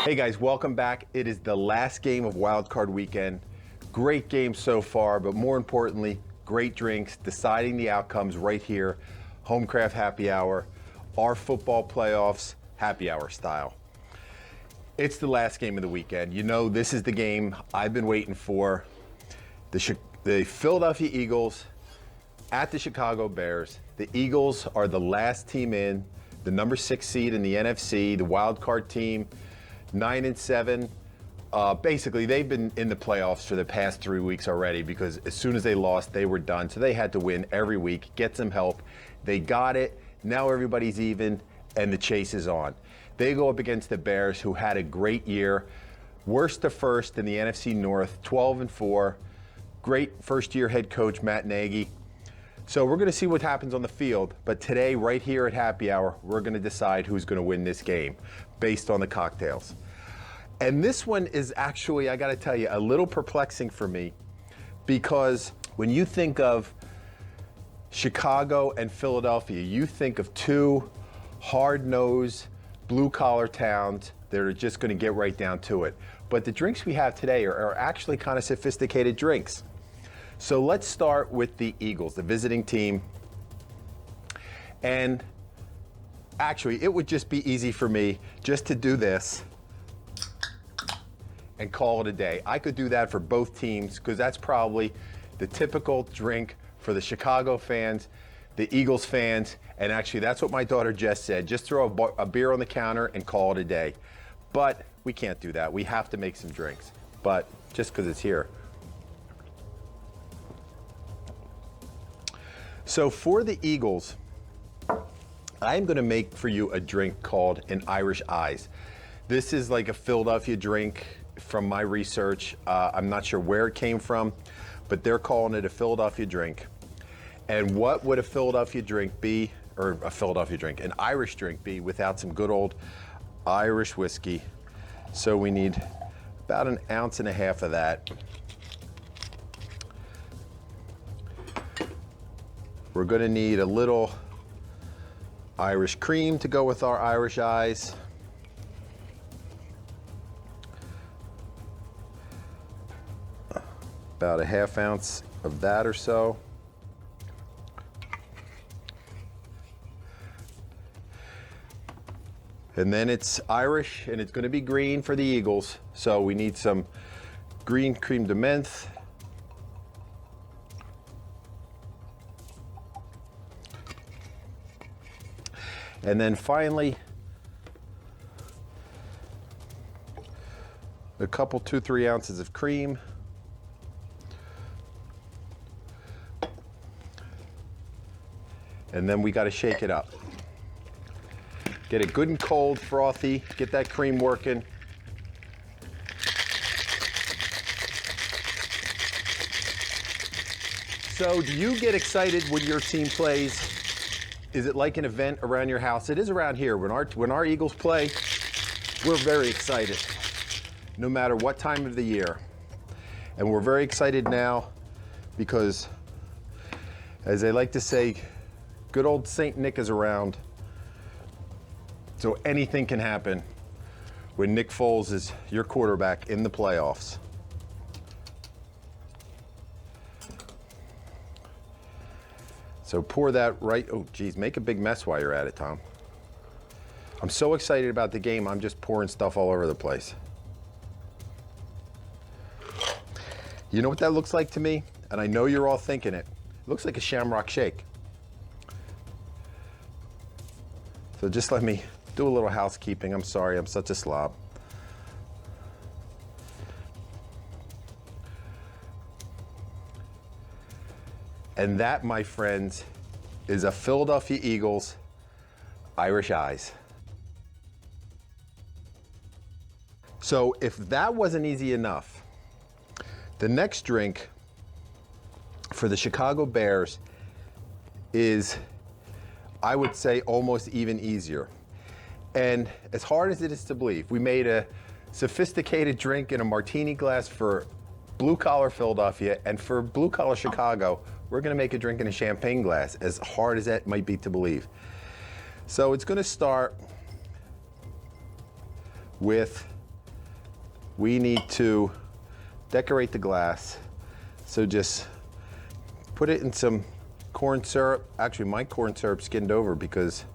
Hey guys, welcome back. It is the last game of Wildcard weekend. Great game so far, but more importantly, great drinks, deciding the outcomes right here. Homecraft happy hour, our football playoffs happy hour style. It's the last game of the weekend. You know, this is the game I've been waiting for. The Philadelphia Eagles at the Chicago Bears. The Eagles are the last team in, the number 6 seed in the NFC, the wild card team, 9-7. Basically, they've been in the playoffs for the past 3 weeks already because as soon as they lost, they were done. So they had to win every week, get some help. They got it. Now everybody's even, and the chase is on. They go up against the Bears, who had a great year. Worst to first in the NFC North, 12-4. Great first-year head coach, Matt Nagy. So we're going to see what happens on the field, but today, right here at Happy Hour, we're going to decide who's going to win this game based on the cocktails. And this one is actually, I got to tell you, a little perplexing for me because when you think of Chicago and Philadelphia, you think of two hard-nosed, blue-collar towns that are just going to get right down to it. But the drinks we have today are actually kind of sophisticated drinks. So let's start with the Eagles, the visiting team. And actually, it would just be easy for me just to do this and call it a day. I could do that for both teams because that's probably the typical drink for the Chicago fans, the Eagles fans, and actually that's what my daughter Jess said. Just throw a beer on the counter and call it a day. But we can't do that. We have to make some drinks. But just because it's here. So for the Eagles, I'm going to make for you a drink called an Irish Eyes. This is like a Philadelphia drink from my research. I'm not sure where it came from, but they're calling it a Philadelphia drink. And what would a Philadelphia drink be, or a Philadelphia drink, an Irish drink be without some good old Irish whiskey? So we need about 1.5 ounces of that. We're going to need a little Irish cream to go with our Irish Eyes. About 1/2 ounce of that or so. And then it's Irish and it's going to be green for the Eagles. So we need some green creme de menthe. And then finally, a couple, 2-3 ounces of cream. And then we got to shake it up. Get it good and cold, frothy, get that cream working. So do you get excited when your team plays? Is it like an event around your house? It is around here. When our Eagles play, we're very excited, no matter what time of the year. And we're very excited now because, as they like to say, good old Saint Nick is around. So anything can happen when Nick Foles is your quarterback in the playoffs. So pour that right, oh geez, make a big mess while you're at it, Tom. I'm so excited about the game, I'm just pouring stuff all over the place. You know what that looks like to me? And I know you're all thinking it. It looks like a Shamrock Shake. So just let me do a little housekeeping. I'm sorry, I'm such a slob. And that, my friends, is a Philadelphia Eagles Irish Eyes. So if that wasn't easy enough, the next drink for the Chicago Bears is, I would say, almost even easier. And as hard as it is to believe, we made a sophisticated drink in a martini glass for blue-collar Philadelphia, and for blue-collar Chicago, we're gonna make a drink in a champagne glass, as hard as that might be to believe. So it's gonna start with we need to decorate the glass. So just put it in some corn syrup. Actually, my corn syrup skinned over because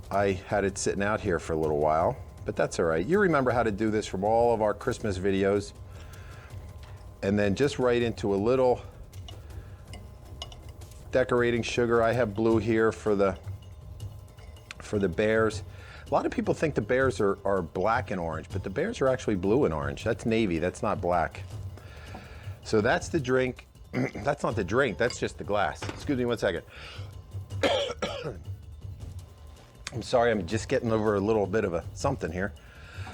I had it sitting out here for a little while, but that's all right. You remember how to do this from all of our Christmas videos. And then just right into a little decorating sugar. I have blue here for the bears. A lot of people think the bears are black and orange, but the bears are actually blue and orange. That's navy, that's not black. So that's the drink. That's not the drink, that's just the glass. Excuse me one second. I'm sorry, I'm just getting over a little bit of a something here.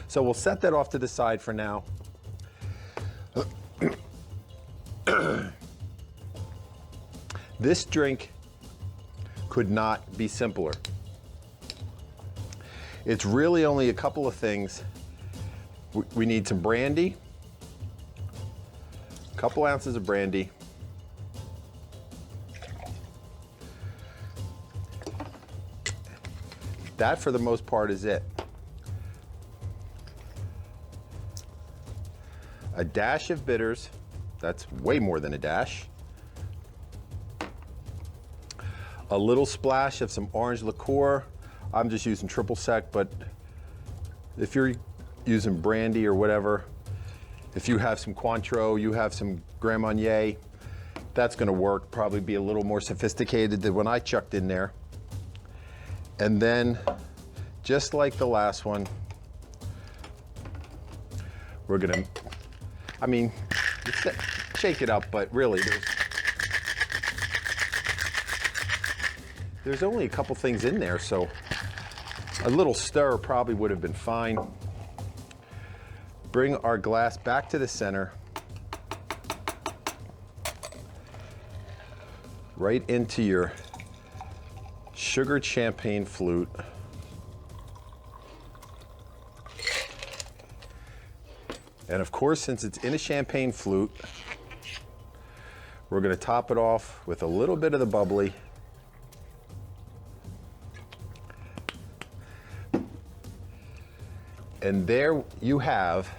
So we'll set that off to the side for now. This drink could not be simpler. It's really only a couple of things. We need some brandy, a couple ounces of brandy, that for the most part is it. A dash of bitters, that's way more than a dash. A little splash of some orange liqueur. I'm just using triple sec, but if you're using brandy or whatever, if you have some Cointreau, you have some Grand Marnier, that's gonna work, probably be a little more sophisticated than when I chucked in there. And then, just like the last one, we're gonna, I mean, shake it up, but really, there's only a couple things in there, so a little stir probably would have been fine. Bring our glass back to the center, right into your sugared champagne flute. And of course, since it's in a champagne flute, we're gonna top it off with a little bit of the bubbly. And there you have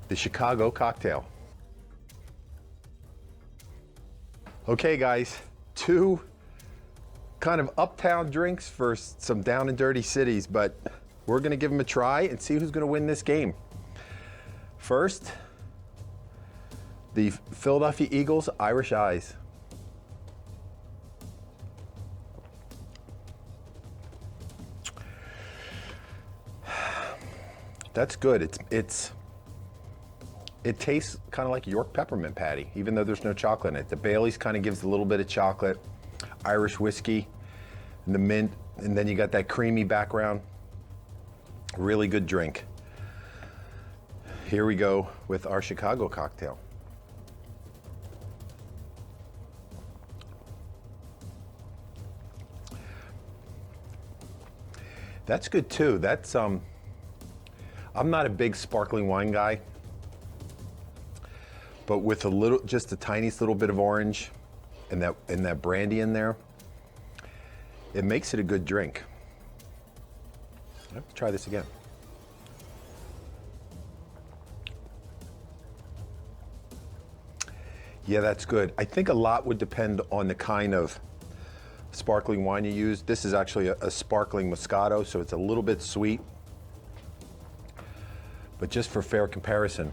the Chicago cocktail. Okay guys, two kind of uptown drinks for some down and dirty cities, but we're gonna give them a try and see who's gonna win this game. First, the Philadelphia Eagles Irish Eyes. That's good. It tastes kind of like York peppermint patty, even though there's no chocolate in it. The Bailey's kind of gives a little bit of chocolate, Irish whiskey, and the mint, and then you got that creamy background. Really good drink. Here we go with our Chicago cocktail. That's good too. That's I'm not a big sparkling wine guy, but with just the tiniest little bit of orange and that brandy in there, it makes it a good drink. Let's try this again. Yeah, that's good. I think a lot would depend on the kind of sparkling wine you use. This is actually a sparkling Moscato, so it's a little bit sweet. But just for fair comparison,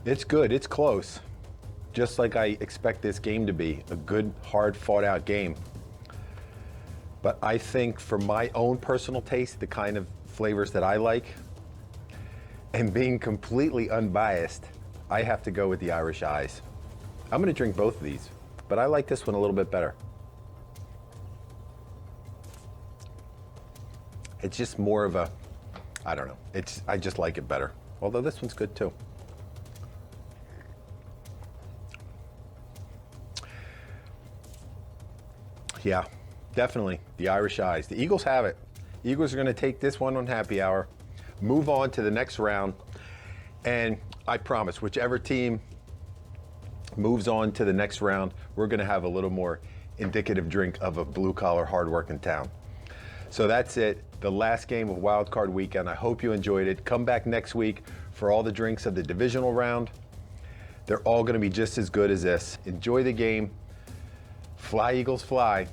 it's good, it's close. Just like I expect this game to be, a good, hard, fought out game. But I think for my own personal taste, the kind of flavors that I like, and being completely unbiased, I have to go with the Irish Eyes. I'm gonna drink both of these, but I like this one a little bit better. It's just more of a, I don't know, I just like it better. Although this one's good too. Yeah, definitely the Irish Eyes. The Eagles have it. Eagles are gonna take this one on happy hour. move on to the next round. And I promise, whichever team moves on to the next round, we're gonna have a little more indicative drink of a blue-collar, hard-working town. So that's it, the last game of Wildcard Weekend. I hope you enjoyed it. Come back next week for all the drinks of the divisional round. They're all gonna be just as good as this. Enjoy the game. Fly, Eagles, fly.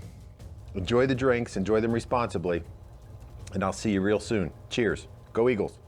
Enjoy the drinks, enjoy them responsibly, and I'll see you real soon. Cheers. Go Eagles.